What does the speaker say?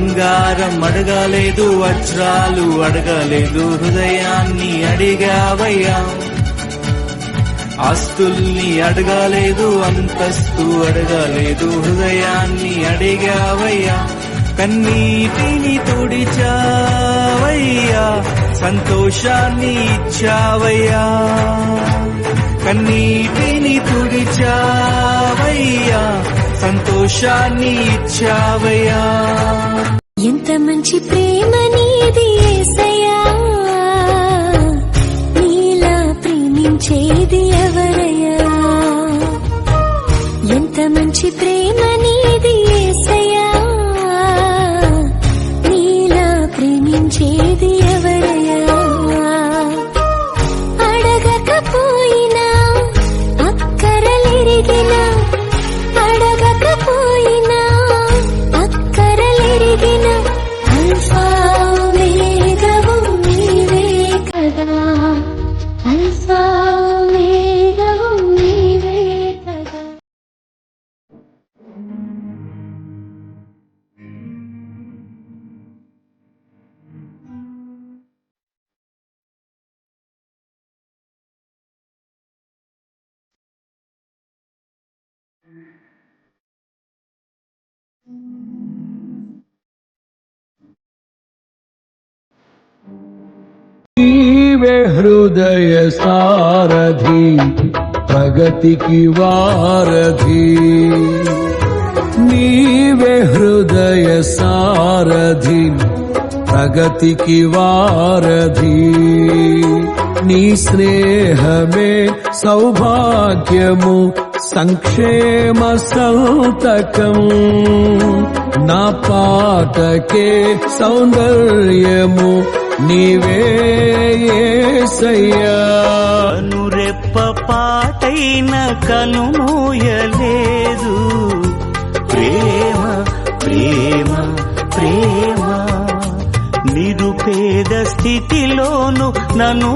బంగారం అడగలేదు, వజ్రాలు అడగలేదు, హృదయాన్ని అడిగావయ్యా. ఆస్తుల్ని అడగలేదు, అంతస్తు అడగలేదు, హృదయాన్ని అడిగావయ్యా. కన్నీటిని తుడిచావయ్యా, సంతోషాన్ని ఇచ్చావయ్యా. కన్నీటిని తుడిచావయ్యా, సంతోషాన్ని ఇచ్చావయ్యా. ఎంత మంచి ప్రేమ నీది యేసయ్యా, నీలా ప్రేమించేది ఎవరయ్యా. ఎంత మంచి ప్రేమ నీది యేసయ్యా, నీలా ప్రేమించేది ఎవరయ్యా. అడగకపోయినా అక్కరలెరిగినా, అడగకపోయినా అక్కరలెరిగిన అల్ఫా ఓమేగావు నీవే కదా, అల్ఫా ఓమేగావు నీవే కదా. నీవే హృదయ సారథి, ప్రగతికి వారధి. నీవే హృదయ సారథి, ప్రగతికి వారధి. నీ స్నేహమే సౌభాగ్యము, సంక్షేమ సంతకం. నా పాటకే సౌందర్యము, నీవే యేసయ్యా. కనురెప్ప పాటైన కనుమూయలేదు, ప్రేమ ప్రేమ ప్రేమ. నిరుపేద స్థితిలోను నన్ను